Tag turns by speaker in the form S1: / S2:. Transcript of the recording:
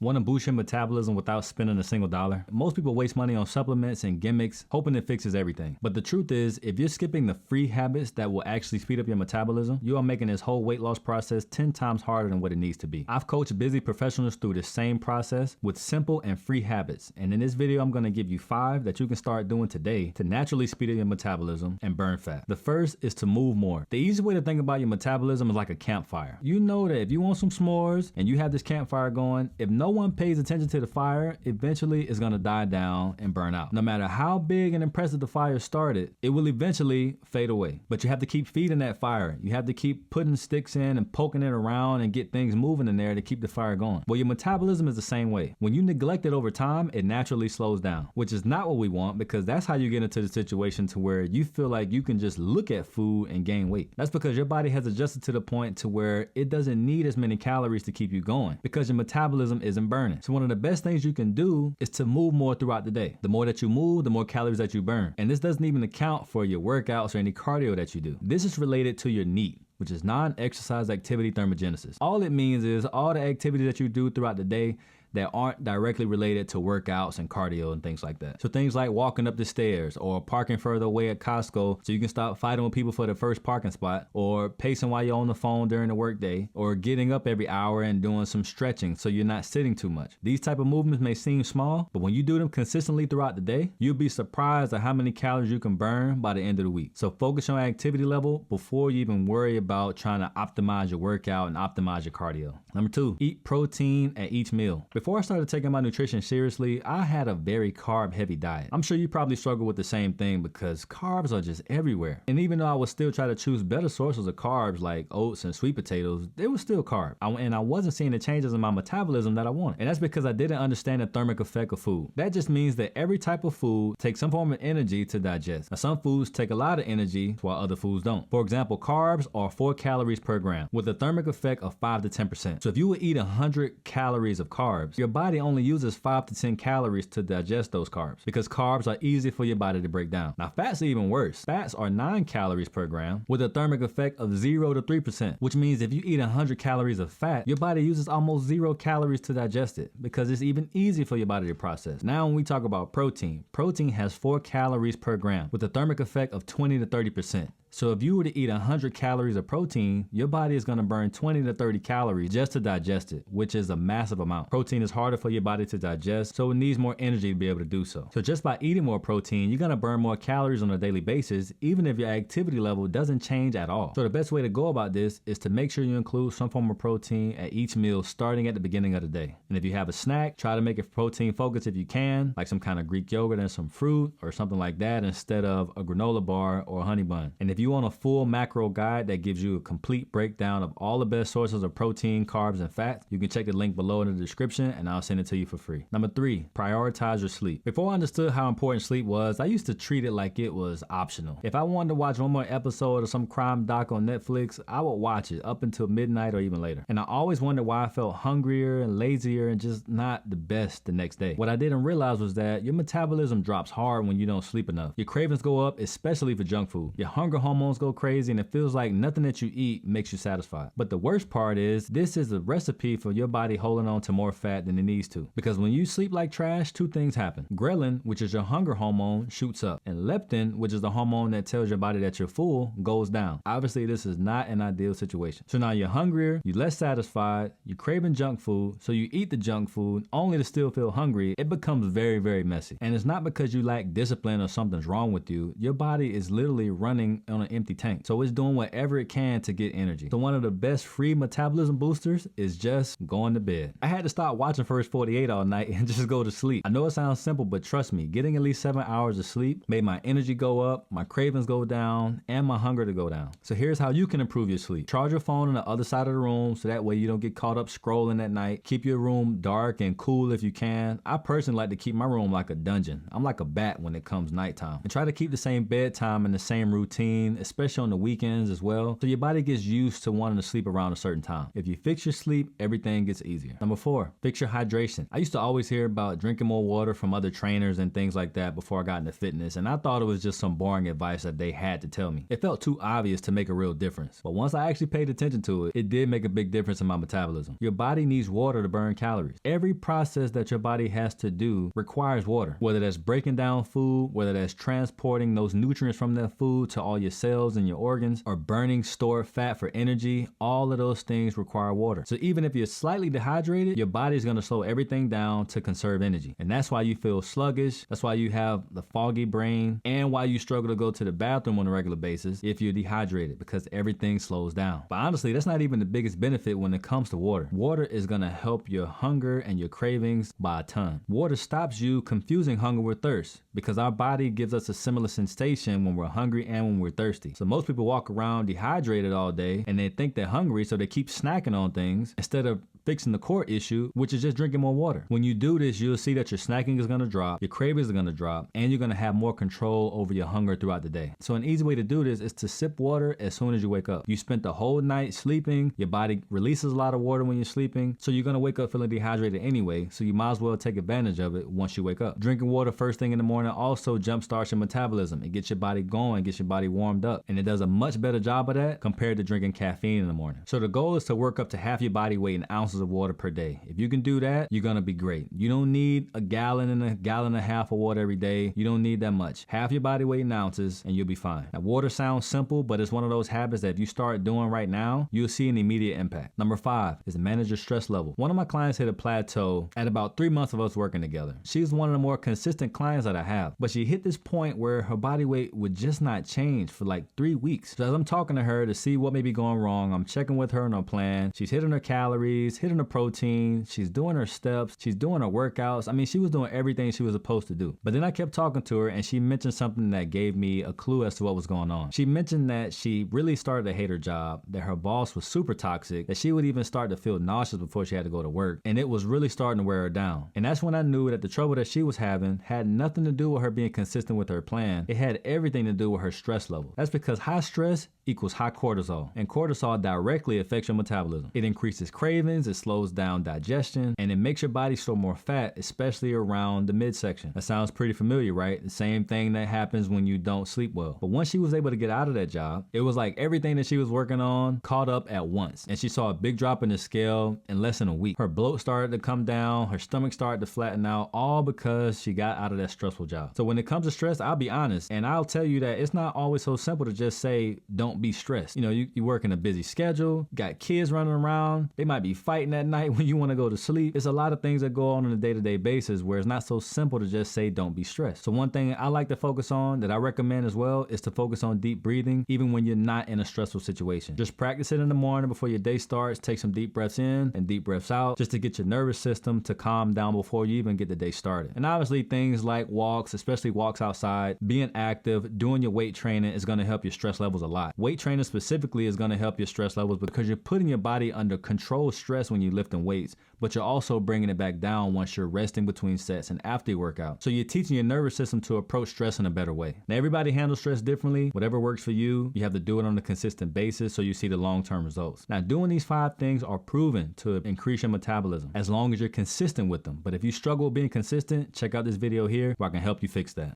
S1: Want to boost your metabolism without spending a single dollar? Most people waste money on supplements and gimmicks, hoping it fixes everything. But the truth is, if you're skipping the free habits that will actually speed up your metabolism, you are making this whole weight loss process 10 times harder than what it needs to be. I've coached busy professionals through the same process with simple and free habits. And in this video, I'm going to give you 5 that you can start doing today to naturally speed up your metabolism and burn fat. The first is to move more. The easy way to think about your metabolism is like a campfire. You know that if you want some s'mores and you have this campfire going, if no one pays attention to the fire, eventually it's going to die down and burn out. No matter how big and impressive the fire started, it will eventually fade away. But you have to keep feeding that fire. You have to keep putting sticks in and poking it around and get things moving in there to keep the fire going. Well, your metabolism is the same way. When you neglect it over time, it naturally slows down, which is not what we want, because that's how you get into the situation to where you feel like you can just look at food and gain weight. That's because your body has adjusted to the point to where it doesn't need as many calories to keep you going because your metabolism isn't burning. So one of the best things you can do is to move more throughout the day. The more that you move, the more calories that you burn. And this doesn't even account for your workouts or any cardio that you do. This is related to your NEAT, which is non-exercise activity thermogenesis. All it means is all the activities that you do throughout the day that aren't directly related to workouts and cardio and things like that. So things like walking up the stairs or parking further away at Costco so you can stop fighting with people for the first parking spot, or pacing while you're on the phone during the workday, or getting up every hour and doing some stretching so you're not sitting too much. These type of movements may seem small, but when you do them consistently throughout the day, you'll be surprised at how many calories you can burn by the end of the week. So focus on activity level before you even worry about trying to optimize your workout and optimize your cardio. Number 2, eat protein at each meal. Before I started taking my nutrition seriously, I had a very carb-heavy diet. I'm sure you probably struggle with the same thing because carbs are just everywhere. And even though I would still try to choose better sources of carbs like oats and sweet potatoes, they were still carb. And I wasn't seeing the changes in my metabolism that I wanted. And that's because I didn't understand the thermic effect of food. That just means that every type of food takes some form of energy to digest. Now, some foods take a lot of energy while other foods don't. For example, carbs are 4 calories per gram with a thermic effect of 5 to 10%. So if you would eat 100 calories of carbs, your body only uses 5 to 10 calories to digest those carbs because carbs are easy for your body to break down. Now, fats are even worse. Fats are 9 calories per gram with a thermic effect of 0 to 3%, which means if you eat 100 calories of fat, your body uses almost 0 calories to digest it because it's even easier for your body to process. Now, when we talk about protein, protein has 4 calories per gram with a thermic effect of 20 to 30%. So if you were to eat 100 calories of protein, your body is going to burn 20 to 30 calories just to digest it, which is a massive amount. Protein is harder for your body to digest, so it needs more energy to be able to do so. So just by eating more protein, you're going to burn more calories on a daily basis, even if your activity level doesn't change at all. So the best way to go about this is to make sure you include some form of protein at each meal starting at the beginning of the day. And if you have a snack, try to make it protein focused if you can, like some kind of Greek yogurt and some fruit or something like that instead of a granola bar or a honey bun. And if you want a full macro guide that gives you a complete breakdown of all the best sources of protein, carbs, and fats, you can check the link below in the description and I'll send it to you for free. Number 3, prioritize your sleep. Before I understood how important sleep was, I used to treat it like it was optional. If I wanted to watch one more episode of some crime doc on Netflix, I would watch it up until midnight or even later. And I always wondered why I felt hungrier and lazier and just not the best the next day. What I didn't realize was that your metabolism drops hard when you don't sleep enough. Your cravings go up, especially for junk food. Your hunger hormones go crazy and it feels like nothing that you eat makes you satisfied. But the worst part is this is a recipe for your body holding on to more fat than it needs to. Because when you sleep like trash, 2 things happen. Ghrelin, which is your hunger hormone, shoots up. And leptin, which is the hormone that tells your body that you're full, goes down. Obviously, this is not an ideal situation. So now you're hungrier, you're less satisfied, you're craving junk food, so you eat the junk food only to still feel hungry. It becomes very, very messy. And it's not because you lack discipline or something's wrong with you. Your body is literally running on an empty tank. So it's doing whatever it can to get energy. So one of the best free metabolism boosters is just going to bed. I had to stop watching First 48 all night and just go to sleep. I know it sounds simple, but trust me, getting at least 7 hours of sleep made my energy go up, my cravings go down, and my hunger to go down. So here's how you can improve your sleep. Charge your phone on the other side of the room so that way you don't get caught up scrolling at night. Keep your room dark and cool if you can. I personally like to keep my room like a dungeon. I'm like a bat when it comes nighttime. And try to keep the same bedtime and the same routine routine, especially on the weekends as well. So your body gets used to wanting to sleep around a certain time. If you fix your sleep, everything gets easier. Number 4, fix your hydration. I used to always hear about drinking more water from other trainers and things like that before I got into fitness, and I thought it was just some boring advice that they had to tell me. It felt too obvious to make a real difference. But once I actually paid attention to it, it did make a big difference in my metabolism. Your body needs water to burn calories. Every process that your body has to do requires water, whether that's breaking down food, whether that's transporting those nutrients from that food to all your cells and your organs, or burning stored fat for energy. All of those things require water. So even if you're slightly dehydrated, your body's going to slow everything down to conserve energy. And that's why you feel sluggish. That's why you have the foggy brain, and why you struggle to go to the bathroom on a regular basis if you're dehydrated, because everything slows down. But honestly, that's not even the biggest benefit when it comes to water. Water is going to help your hunger and your cravings by a ton. Water stops you confusing hunger with thirst, because our body gives us a similar sensation when we're hungry and when we're thirsty. So most people walk around dehydrated all day and they think they're hungry, so they keep snacking on things instead of fixing the core issue, which is just drinking more water. When you do this, you'll see that your snacking is going to drop, your cravings are going to drop, and you're going to have more control over your hunger throughout the day. So an easy way to do this is to sip water as soon as you wake up. You spent the whole night sleeping, your body releases a lot of water when you're sleeping, so you're going to wake up feeling dehydrated anyway, so you might as well take advantage of it once you wake up. Drinking water first thing in the morning also jumpstarts your metabolism. It gets your body going, gets your body warmed up, and it does a much better job of that compared to drinking caffeine in the morning. So the goal is to work up to half your body weight in ounces of water per day. If you can do that, you're gonna be great. You don't need a gallon and a half of water every day. You don't need that much. Half your body weight in ounces and you'll be fine. Now, water sounds simple, but it's one of those habits that if you start doing right now, you'll see an immediate impact. Number 5 is manage your stress level. One of my clients hit a plateau at about 3 months of us working together. She's one of the more consistent clients that I have, but she hit this point where her body weight would just not change for like 3 weeks. So as I'm talking to her to see what may be going wrong, I'm checking with her on her plan. She's hitting her calories, hitting her protein, she's doing her steps, she's doing her workouts. I mean, she was doing everything she was supposed to do. But then I kept talking to her and she mentioned something that gave me a clue as to what was going on. She mentioned that she really started to hate her job, that her boss was super toxic, that she would even start to feel nauseous before she had to go to work, and it was really starting to wear her down. And that's when I knew that the trouble that she was having had nothing to do with her being consistent with her plan. It had everything to do with her stress level. That's because high stress equals high cortisol, and cortisol directly affects your metabolism. It increases cravings, it slows down digestion, and it makes your body store more fat, especially around the midsection. That sounds pretty familiar, right? The same thing that happens when you don't sleep well. But once she was able to get out of that job, it was like everything that she was working on caught up at once, and she saw a big drop in the scale in less than a week. Her bloat started to come down, her stomach started to flatten out, all because she got out of that stressful job. So when it comes to stress, I'll be honest, and I'll tell you that it's not always so simple to just say, don't be stressed. You know, you work in a busy schedule, got kids running around, they might be fighting at night when you want to go to sleep. It's a lot of things that go on a day-to-day basis where it's not so simple to just say don't be stressed. So one thing I like to focus on, that I recommend as well, is to focus on deep breathing even when you're not in a stressful situation. Just practice it in the morning before your day starts. Take some deep breaths in and deep breaths out just to get your nervous system to calm down before you even get the day started. And obviously things like walks, especially walks outside, being active, doing your weight training is going to help your stress levels a lot. Weight training specifically is going to help your stress levels because you're putting your body under controlled stress when you're lifting weights, but you're also bringing it back down once you're resting between sets and after your workout. So you're teaching your nervous system to approach stress in a better way. Now, everybody handles stress differently. Whatever works for you, you have to do it on a consistent basis so you see the long-term results. Now, doing these 5 things are proven to increase your metabolism as long as you're consistent with them. But if you struggle with being consistent, check out this video here where I can help you fix that.